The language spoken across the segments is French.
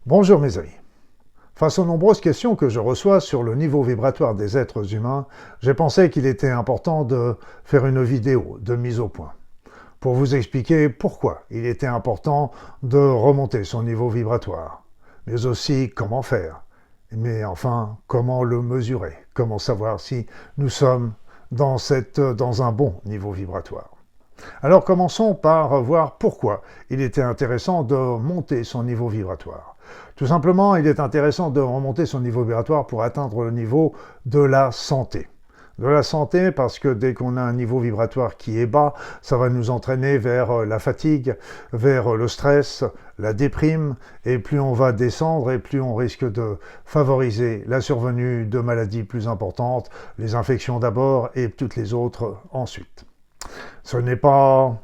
Bonjour mes amis. Face aux nombreuses questions que je reçois sur le niveau vibratoire des êtres humains, j'ai pensé qu'il était important de faire une vidéo de mise au point pour vous expliquer pourquoi il était important de remonter son niveau vibratoire, mais aussi comment faire, mais enfin comment le mesurer, comment savoir si nous sommes dans un bon niveau vibratoire. Alors commençons par voir pourquoi il était intéressant de monter son niveau vibratoire. Tout simplement, il est intéressant de remonter son niveau vibratoire pour atteindre le niveau de la santé. De la santé parce que dès qu'on a un niveau vibratoire qui est bas, ça va nous entraîner vers la fatigue, vers le stress, la déprime, et plus on va descendre et plus on risque de favoriser la survenue de maladies plus importantes, les infections d'abord et toutes les autres ensuite. Ce n'est pas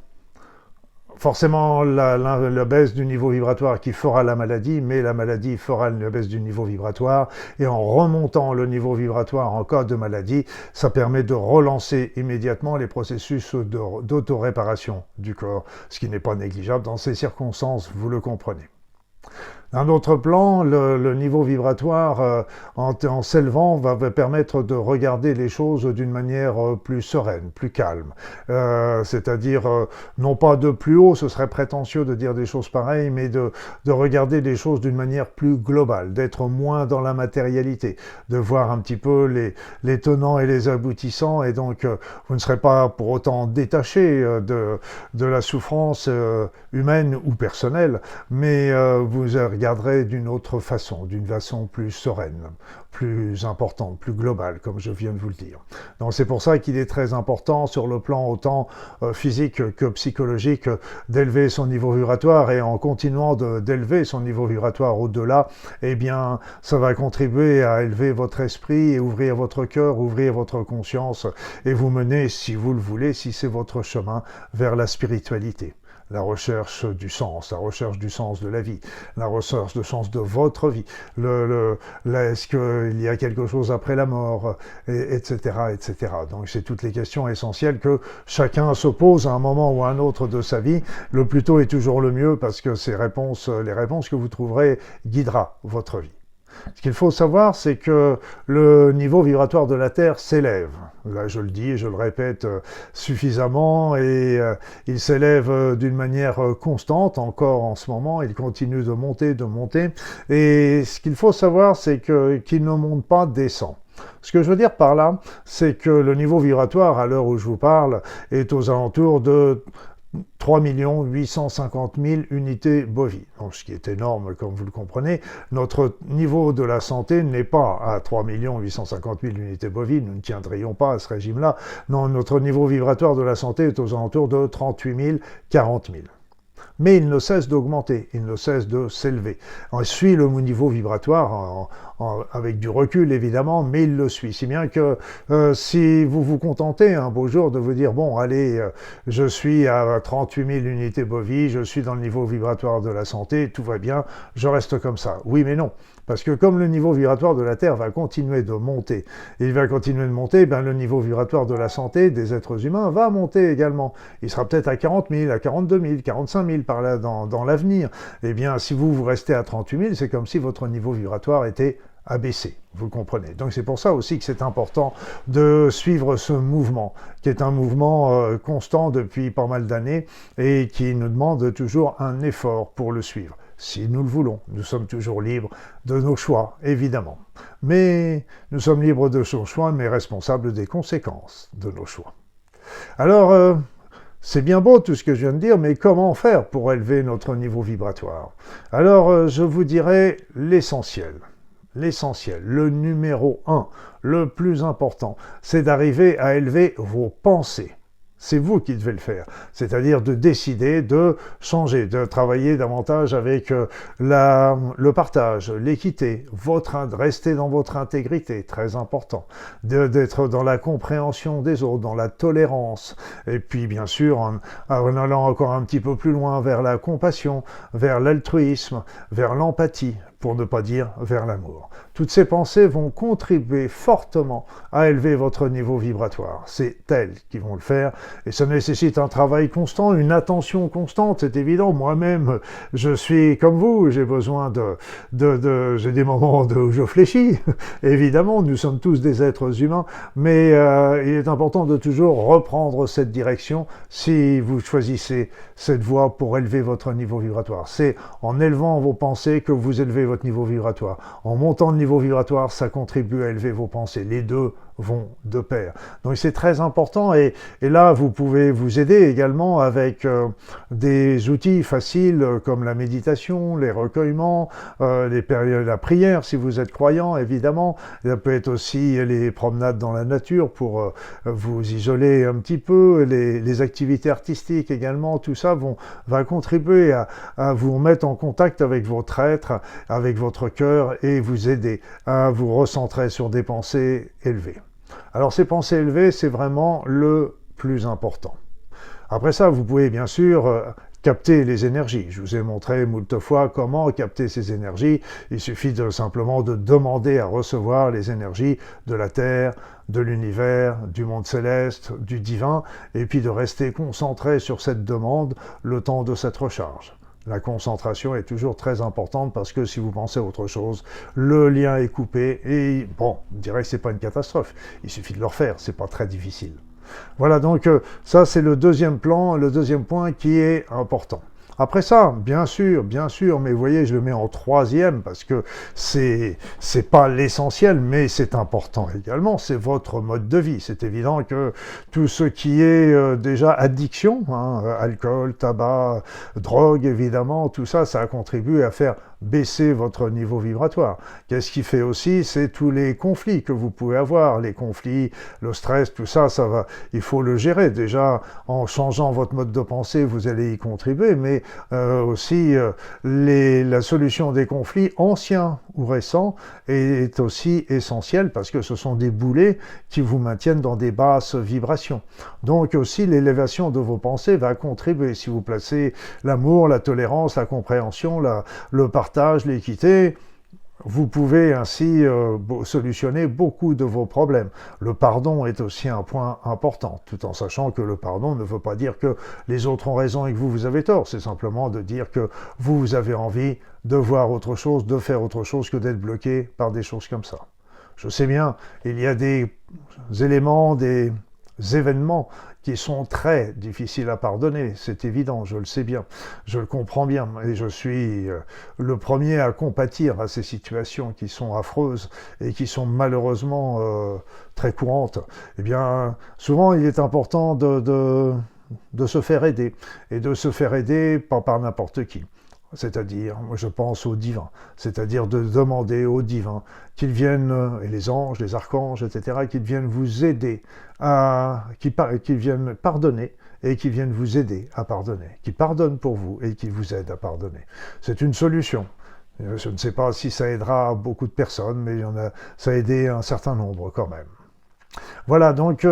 forcément la baisse du niveau vibratoire qui fera la maladie, mais la maladie fera la baisse du niveau vibratoire. Et en remontant le niveau vibratoire en cas de maladie, ça permet de relancer immédiatement les processus d'autoréparation du corps, ce qui n'est pas négligeable dans ces circonstances, vous le comprenez. D'un autre plan, le niveau vibratoire en s'élevant va permettre de regarder les choses d'une manière plus sereine, plus calme. C'est-à-dire, non pas de plus haut, ce serait prétentieux de dire des choses pareilles, mais de regarder les choses d'une manière plus globale, d'être moins dans la matérialité, de voir un petit peu les tenants et les aboutissants, et donc vous ne serez pas pour autant détaché de la souffrance humaine ou personnelle, mais vous regarderez d'une autre façon, d'une façon plus sereine, plus importante, plus globale, comme je viens de vous le dire. Donc c'est pour ça qu'il est très important sur le plan autant physique que psychologique d'élever son niveau vibratoire, et en continuant d'élever son niveau vibratoire au-delà, eh bien ça va contribuer à élever votre esprit et ouvrir votre cœur, ouvrir votre conscience et vous mener, si vous le voulez, si c'est votre chemin, vers la spiritualité. La recherche du sens de la vie, la recherche du sens de votre vie, est-ce qu'il y a quelque chose après la mort, etc., etc. Donc c'est toutes les questions essentielles que chacun se pose à un moment ou à un autre de sa vie. Le plus tôt est toujours le mieux parce que les réponses que vous trouverez guidera votre vie. Ce qu'il faut savoir, c'est que le niveau vibratoire de la Terre s'élève. Là, je le dis et je le répète suffisamment, et il s'élève d'une manière constante, encore en ce moment, il continue de monter. Et ce qu'il faut savoir, c'est qu'il ne monte pas, descend. Ce que je veux dire par là, c'est que le niveau vibratoire, à l'heure où je vous parle, est aux alentours de 3 850 000 unités bovies. Donc, ce qui est énorme, comme vous le comprenez. Notre niveau de la santé n'est pas à 3 850 000 unités bovies. Nous ne tiendrions pas à ce régime-là. Non, notre niveau vibratoire de la santé est aux alentours de 38 000, 40 000. Mais il ne cesse d'augmenter, il ne cesse de s'élever. On suit le niveau vibratoire avec du recul évidemment, mais il le suit. Si bien que si vous vous contentez un beau jour de vous dire « bon, allez, je suis à 38 000 unités bovies, je suis dans le niveau vibratoire de la santé, tout va bien, je reste comme ça ». Oui, mais non. Parce que comme le niveau vibratoire de la Terre va continuer de monter, ben le niveau vibratoire de la santé des êtres humains va monter également. Il sera peut-être à 40 000, à 42 000, 45 000 par là dans l'avenir. Eh bien, si vous restez à 38 000, c'est comme si votre niveau vibratoire était abaissé, vous comprenez. Donc c'est pour ça aussi que c'est important de suivre ce mouvement, qui est un mouvement constant depuis pas mal d'années et qui nous demande toujours un effort pour le suivre. Si nous le voulons, nous sommes toujours libres de nos choix, évidemment. Mais nous sommes libres de nos choix, mais responsables des conséquences de nos choix. Alors, c'est bien beau tout ce que je viens de dire, mais comment faire pour élever notre niveau vibratoire? Alors, je vous dirais l'essentiel. L'essentiel, le numéro 1, le plus important, c'est d'arriver à élever vos pensées. C'est vous qui devez le faire, c'est-à-dire de décider de changer, de travailler davantage avec le partage, l'équité, rester dans votre intégrité, très important, d'être dans la compréhension des autres, dans la tolérance, et puis bien sûr en allant encore un petit peu plus loin vers la compassion, vers l'altruisme, vers l'empathie, pour ne pas dire vers l'amour. Toutes ces pensées vont contribuer fortement à élever votre niveau vibratoire. C'est elles qui vont le faire et ça nécessite un travail constant, une attention constante, c'est évident. Moi-même, je suis comme vous, j'ai besoin j'ai des moments où je fléchis. Évidemment, nous sommes tous des êtres humains, mais il est important de toujours reprendre cette direction si vous choisissez cette voie pour élever votre niveau vibratoire. C'est en élevant vos pensées que vous élevez votre niveau vibratoire. En montant le niveau vibratoire, ça contribue à élever vos pensées. Les deux vont de pair. Donc c'est très important et là vous pouvez vous aider également avec des outils faciles comme la méditation, les recueillements, la prière si vous êtes croyant évidemment. Ça peut être aussi les promenades dans la nature pour vous isoler un petit peu, les activités artistiques également, tout ça va contribuer à vous mettre en contact avec votre être, avec votre cœur et vous aider à vous recentrer sur des pensées élevées. Alors ces pensées élevées, c'est vraiment le plus important. Après ça, vous pouvez bien sûr capter les énergies. Je vous ai montré moult fois comment capter ces énergies. Il suffit simplement de demander à recevoir les énergies de la Terre, de l'univers, du monde céleste, du divin, et puis de rester concentré sur cette demande le temps de cette recharge. La concentration est toujours très importante parce que si vous pensez à autre chose, le lien est coupé et bon, on dirait que c'est pas une catastrophe. Il suffit de le refaire, c'est pas très difficile. Voilà, donc ça c'est le deuxième plan, le deuxième point qui est important. Après ça, bien sûr, mais vous voyez, je le mets en troisième parce que c'est pas l'essentiel, mais c'est important également, c'est votre mode de vie. C'est évident que tout ce qui est déjà addiction, alcool, tabac, drogue, évidemment, tout ça, ça a contribué à faire baisser votre niveau vibratoire. Qu'est-ce qui fait aussi? C'est tous les conflits que vous pouvez avoir, les conflits, le stress, tout ça, ça va, il faut le gérer. Déjà, en changeant votre mode de pensée, vous allez y contribuer, mais aussi la solution des conflits anciens ou récents est aussi essentielle parce que ce sont des boulets qui vous maintiennent dans des basses vibrations. Donc aussi, l'élévation de vos pensées va contribuer. Si vous placez l'amour, la tolérance, la compréhension, le partage, l'équité, vous pouvez ainsi solutionner beaucoup de vos problèmes. Le pardon est aussi un point important, tout en sachant que le pardon ne veut pas dire que les autres ont raison et que vous avez tort. C'est simplement de dire que vous avez envie de voir autre chose, de faire autre chose que d'être bloqué par des choses comme ça. Je sais bien, il y a des éléments, des événements qui sont très difficiles à pardonner, c'est évident, je le sais bien, je le comprends bien, et je suis le premier à compatir à ces situations qui sont affreuses et qui sont malheureusement très courantes. Eh bien, souvent il est important de se faire aider, et de se faire aider pas par n'importe qui. C'est-à-dire, moi je pense au divin, c'est-à-dire de demander au divin qu'ils viennent, et les anges, les archanges, etc., qu'ils viennent vous aider, qu'ils viennent pardonner et qu'ils viennent vous aider à pardonner, qu'ils pardonnent pour vous et qu'ils vous aident à pardonner. C'est une solution. Je ne sais pas si ça aidera beaucoup de personnes, mais ça a aidé un certain nombre quand même. Voilà, donc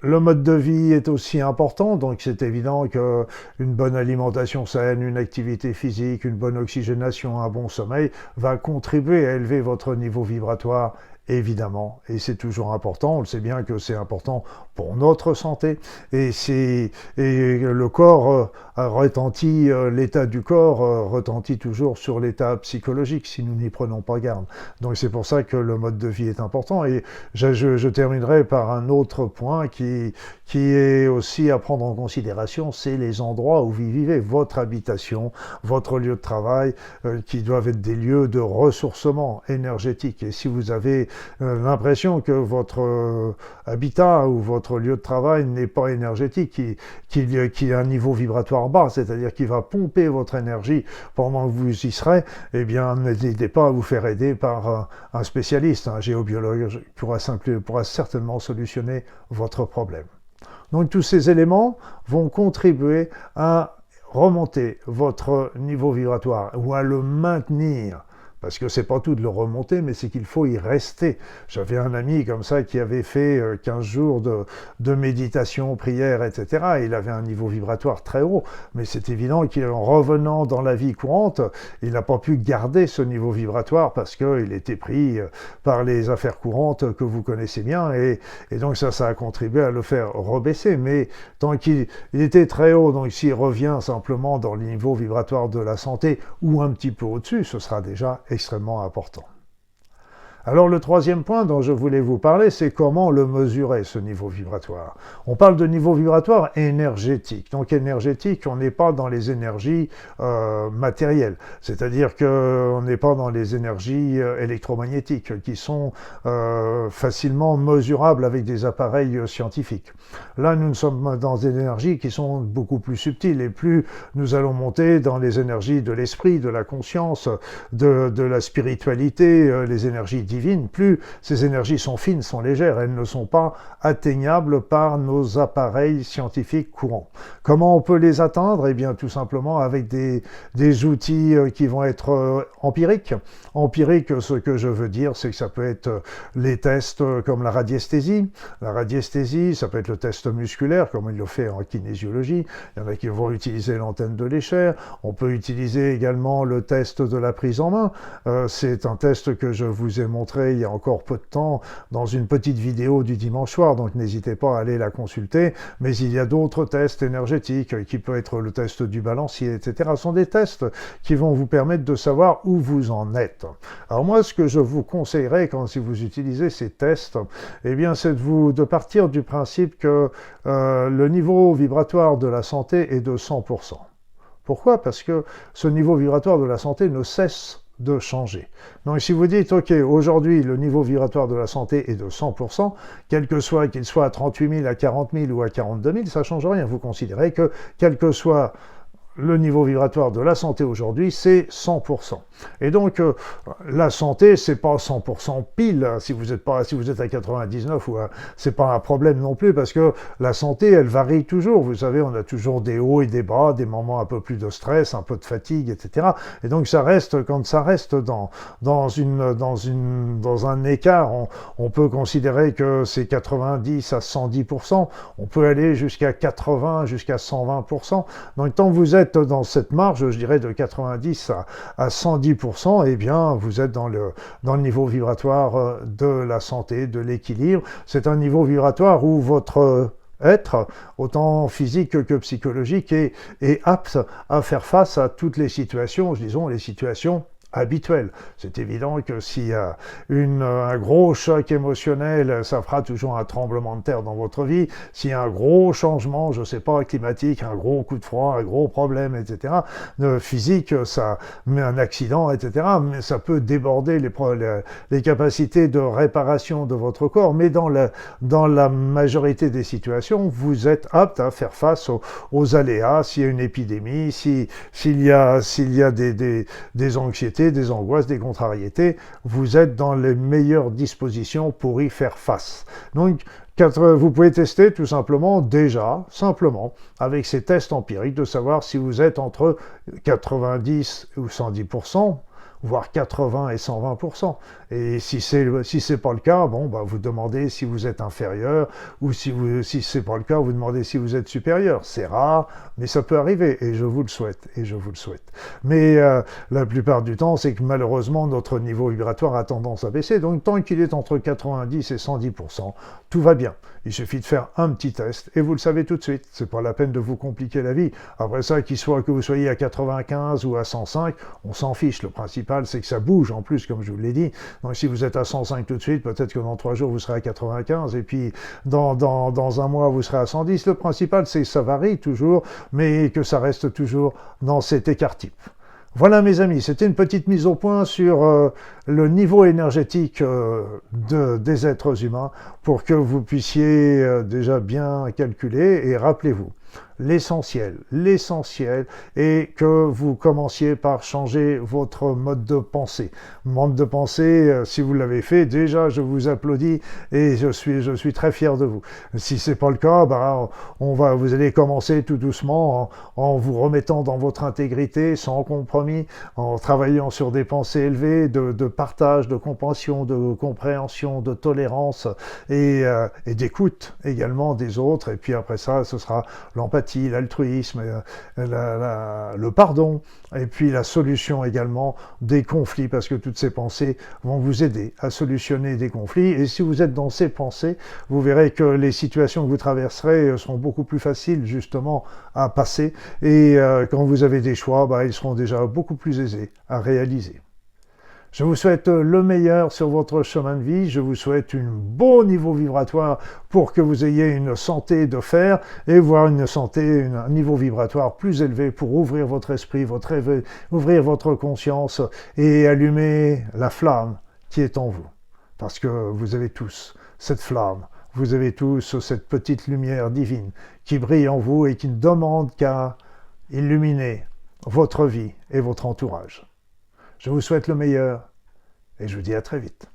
le mode de vie est aussi important, donc c'est évident qu'une bonne alimentation saine, une activité physique, une bonne oxygénation, un bon sommeil va contribuer à élever votre niveau vibratoire, évidemment, et c'est toujours important, on le sait bien que c'est important pour notre santé, et le corps retentit, l'état du corps retentit toujours sur l'état psychologique si nous n'y prenons pas garde. Donc c'est pour ça que le mode de vie est important, et je terminerai par un autre point qui est aussi à prendre en considération, c'est les endroits où vous vivez, votre habitation, votre lieu de travail, qui doivent être des lieux de ressourcement énergétique, et si vous avez l'impression que votre habitat ou votre lieu de travail n'est pas énergétique, qu'il a un niveau vibratoire bas, c'est-à-dire qu'il va pomper votre énergie pendant que vous y serez, eh bien n'hésitez pas à vous faire aider par un spécialiste, un géobiologue qui pourra certainement solutionner votre problème. Donc tous ces éléments vont contribuer à remonter votre niveau vibratoire ou à le maintenir parce que c'est pas tout de le remonter, mais c'est qu'il faut y rester. J'avais un ami comme ça qui avait fait 15 jours de méditation, prière, etc. Il avait un niveau vibratoire très haut, mais c'est évident qu'en revenant dans la vie courante, il n'a pas pu garder ce niveau vibratoire parce qu'il était pris par les affaires courantes que vous connaissez bien, et donc ça a contribué à le faire rebaisser. Mais tant qu'il était très haut, donc s'il revient simplement dans le niveau vibratoire de la santé ou un petit peu au-dessus, ce sera déjà extrêmement important. Alors le troisième point dont je voulais vous parler, c'est comment le mesurer, ce niveau vibratoire. On parle de niveau vibratoire énergétique. Donc énergétique, on n'est pas dans les énergies matérielles. C'est-à-dire qu'on n'est pas dans les énergies électromagnétiques qui sont facilement mesurables avec des appareils scientifiques. Là, nous sommes dans des énergies qui sont beaucoup plus subtiles, et plus nous allons monter dans les énergies de l'esprit, de la conscience, de la spiritualité, les énergies divines, plus ces énergies sont fines, sont légères, elles ne sont pas atteignables par nos appareils scientifiques courants. Comment on peut les atteindre? Eh bien, tout simplement avec des outils qui vont être empiriques. Empirique, ce que je veux dire, c'est que ça peut être les tests comme la radiesthésie. La radiesthésie, ça peut être le test musculaire, comme il le fait en kinésiologie. Il y en a qui vont utiliser l'antenne de l'échelle. On peut utiliser également le test de la prise en main. C'est un test que je vous ai montré il y a encore peu de temps dans une petite vidéo du dimanche soir, donc n'hésitez pas à aller la consulter. Mais il y a d'autres tests énergétiques, qui peut être le test du balancier, etc. Ce sont des tests qui vont vous permettre de savoir où vous en êtes. Alors moi, ce que je vous conseillerais si vous utilisez ces tests, eh bien, c'est de partir du principe que le niveau vibratoire de la santé est de 100%. Pourquoi? Parce que ce niveau vibratoire de la santé ne cesse de changer. Donc si vous dites, ok, aujourd'hui le niveau vibratoire de la santé est de 100%, quel que soit qu'il soit à 38 000, à 40 000 ou à 42 000, ça ne change rien. Vous considérez que quel que soit le niveau vibratoire de la santé aujourd'hui, c'est 100%. Et donc, la santé, c'est pas 100% pile. Si vous êtes à 99, c'est pas un problème non plus, parce que la santé, elle varie toujours. Vous savez, on a toujours des hauts et des bas, des moments un peu plus de stress, un peu de fatigue, etc. Et donc, quand ça reste dans un écart, on peut considérer que c'est 90 à 110%. On peut aller jusqu'à 80, jusqu'à 120%. Donc, tant que vous êtes dans cette marge, je dirais de 90 à 110%, eh bien, vous êtes dans le niveau vibratoire de la santé, de l'équilibre. C'est un niveau vibratoire où votre être, autant physique que psychologique, est apte à faire face à toutes les situations, disons les situations habituel. C'est évident que s'il y a un gros choc émotionnel, ça fera toujours un tremblement de terre dans votre vie. S'il y a un gros changement, je ne sais pas, climatique, un gros coup de froid, un gros problème, etc., physique, ça met un accident, etc., mais ça peut déborder les capacités de réparation de votre corps. Mais dans la majorité des situations, vous êtes apte à faire face aux aléas, s'il y a une épidémie, s'il y a des anxiétés, des angoisses, des contrariétés, vous êtes dans les meilleures dispositions pour y faire face. Donc, vous pouvez tester tout simplement, avec ces tests empiriques, de savoir si vous êtes entre 90 ou 110%, voire 80 et 120%. Et si c'est pas le cas, vous demandez si vous êtes inférieur, ou si c'est pas le cas, vous demandez si vous êtes supérieur. C'est rare, mais ça peut arriver, et je vous le souhaite, Mais la plupart du temps, c'est que malheureusement, notre niveau vibratoire a tendance à baisser. Donc, tant qu'il est entre 90 et 110%, tout va bien. Il suffit de faire un petit test, et vous le savez tout de suite. C'est pas la peine de vous compliquer la vie. Après ça, que vous soyez à 95 ou à 105, on s'en fiche. Le principal, c'est que ça bouge, en plus, comme je vous l'ai dit. Donc, si vous êtes à 105 tout de suite, peut-être que dans 3 jours, vous serez à 95, et puis dans un mois, vous serez à 110. Le principal, c'est que ça varie toujours, mais que ça reste toujours dans cet écart-type. Voilà mes amis, c'était une petite mise au point sur le niveau énergétique des êtres humains pour que vous puissiez déjà bien calculer. Et rappelez-vous, l'essentiel est que vous commenciez par changer votre mode de pensée. Mode de pensée, si vous l'avez fait, déjà je vous applaudis et je suis très fier de vous. Si c'est pas le cas, vous allez commencer tout doucement en vous remettant dans votre intégrité, sans compromis, en travaillant sur des pensées élevées, de partage, de compassion, de compréhension, de tolérance et d'écoute également des autres. Et puis après ça, ce sera l'empathie, l'altruisme, le pardon, et puis la solution également des conflits, parce que toutes ces pensées vont vous aider à solutionner des conflits. Et si vous êtes dans ces pensées, vous verrez que les situations que vous traverserez seront beaucoup plus faciles justement à passer. Et quand vous avez des choix, ils seront déjà beaucoup plus aisés à réaliser. Je vous souhaite le meilleur sur votre chemin de vie. Je vous souhaite un bon niveau vibratoire pour que vous ayez une santé de fer et voire un niveau vibratoire plus élevé pour ouvrir votre esprit, ouvrir votre conscience et allumer la flamme qui est en vous. Parce que vous avez tous cette flamme, vous avez tous cette petite lumière divine qui brille en vous et qui ne demande qu'à illuminer votre vie et votre entourage. Je vous souhaite le meilleur et je vous dis à très vite.